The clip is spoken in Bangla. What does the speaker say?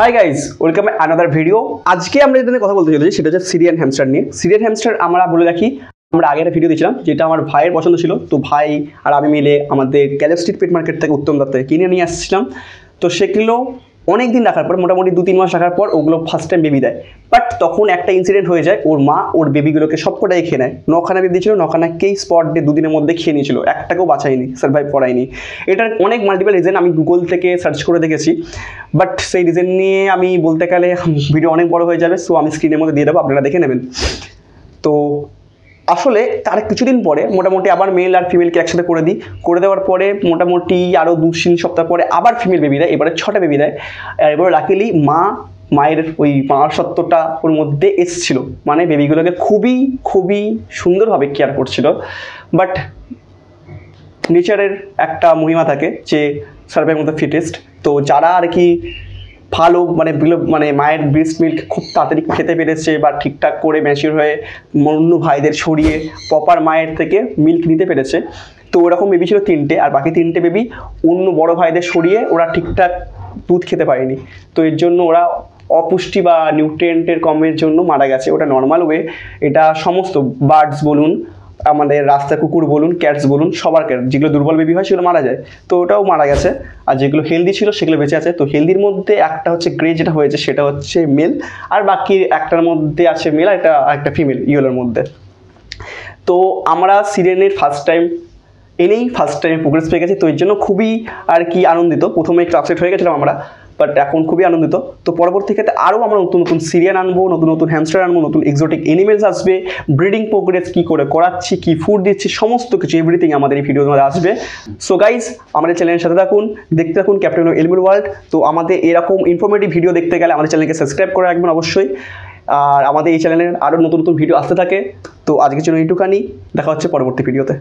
Hi guys, welcome another video. আজকে আমরা যেটা কথা বলতে চলেছি সেটা হচ্ছে সিরিয়ান হ্যামস্টার নিয়ে। সিরিয়ান হ্যামস্টার আমরা বলে রাখি, আমরা আগে একটা ভিডিও দিয়েছিলাম যেটা আমার ভাইয়ের পছন্দ ছিল। তো ভাই আর আমি মিলে আমাদের ক্যালেব স্ট্রিট পেট মার্কেট থেকে উত্তম দত্ত কিনে নিয়ে আসছিলাম। তো সেগুলো অনেক দিন রাখার পর, মোটামুটি 2-3 মাস রাখার পর ওগুলো ফার্স্ট টাইম বেবি দেয়। বাট তখন একটা ইনসিডেন্ট হয়ে যায়, ওর মা ওর বেবিগুলোকে সবকটাই খেয়ে নেয়। 9খানা বেবি দিয়েছিল, 9খানাকেই স্পট ডে 2 দিনের মধ্যে খেয়ে নিয়েছিল, একটাকেও বাঁচায়নি, সার্ভাইভ করায়নি। এটার অনেক মাল্টিপল রিজন আমি গুগল থেকে সার্চ করে দেখেছি, বাট সেই রিজন নিয়ে আমি বলতে গেলে ভিডিও অনেক বড় হয়ে যাবে। সো আমি স্ক্রিনের মধ্যে দিয়ে দেবো, আপনারা দেখে নেবেন। তো আসলে তার কিছুদিন পরে মোটামুটি আবার মেল আর ফিমেলকে একসাথে করে দেওয়ার পরে মোটামুটি আরও 2-3 সপ্তাহ পরে আবার ফিমেল বেবি দেয়। এবারে 6টা বেবি দেয়। আর এবার লাকিলি মায়ের ওই পাওয়ারসত্বটা ওর মধ্যে এসছিল, মানে বেবিগুলোকে খুবই খুবই সুন্দরভাবে কেয়ার করছিল। বাট নেচারের একটা মহিমা থাকে যে সার্ভাইভ মতো ফিটেস্ট। তো যারা আর কি ভালো মানে মায়ের ব্রেস্ট মিল্ক খুব তাড়াতাড়ি খেতে পেরেছে বা ঠিকঠাক করে ম্যাচিওর হয়ে অন্য ভাইদের ছড়িয়ে প্রপার মায়ের থেকে মিল্ক নিতে পেরেছে, তো ওরকম বেবি ছিল 3টে। আর বাকি 3টে বেবি অন্য বড় ভাইদের সরিয়ে ওরা ঠিকঠাক দুধ খেতে পারেনি। তো এর জন্য ওরা অপুষ্টি বা নিউট্রিয়েন্টের কমের জন্য মারা গেছে। ওটা নর্মাল ওয়ে। এটা সমস্ত বার্ডস বলুন, আমাদের রাস্তার কুকুর বলুন, ক্যাটস বলুন, সবার যেগুলো দুর্বল বেবি হয় সেগুলো মারা যায়। তো ওটাও মারা গেছে। আর যেগুলো হেলদি ছিল সেগুলো বেঁচে আছে। তো হেলদির মধ্যে একটা হচ্ছে গ্রে, যেটা হয়েছে সেটা হচ্ছে মেল, আর বাকি একটার মধ্যে আছে মেল আর একটা ফিমেল ইয়েলোর মধ্যে। তো আমরা সিরিয়ানের ফার্স্ট টাইম প্রোগ্রেস পেয়ে গেছি। তো এর জন্য খুবই আর কি আনন্দিত। প্রথমে একটু আপসেট হয়ে গেছিলাম আমরা, বাট এখন খুবই আনন্দিত। তো পরবর্তী ক্ষেত্রে আরও আমরা নতুন নতুন সিরিয়ান আনবো, নতুন নতুন হ্যামস্টার আনবো, নতুন এক্সোটিক এনিমেলস আসবে, ব্রিডিং প্রোগ্রেস কী করে করাচ্ছি, কী ফুড দিচ্ছি, সমস্ত কিছু এভরিথিং আমাদের এই ভিডিওর মধ্যে আসবে। সো গাইজ, আমাদের চ্যানেলের সাথে থাকুন, দেখতে থাকুন ক্যাপ্টেন এলিমেল ওয়ার্ল্ড। তো আমাদের এরকম ইনফরমেটিভ ভিডিও দেখতে গেলে আমাদের চ্যানেলকে সাবস্ক্রাইব করে রাখবেন অবশ্যই। আর আমাদের এই চ্যানেলের আরও নতুন নতুন ভিডিও আসতে থাকে। তো আজকের জন্য এইটুখানি, দেখা হচ্ছে পরবর্তী ভিডিওতে।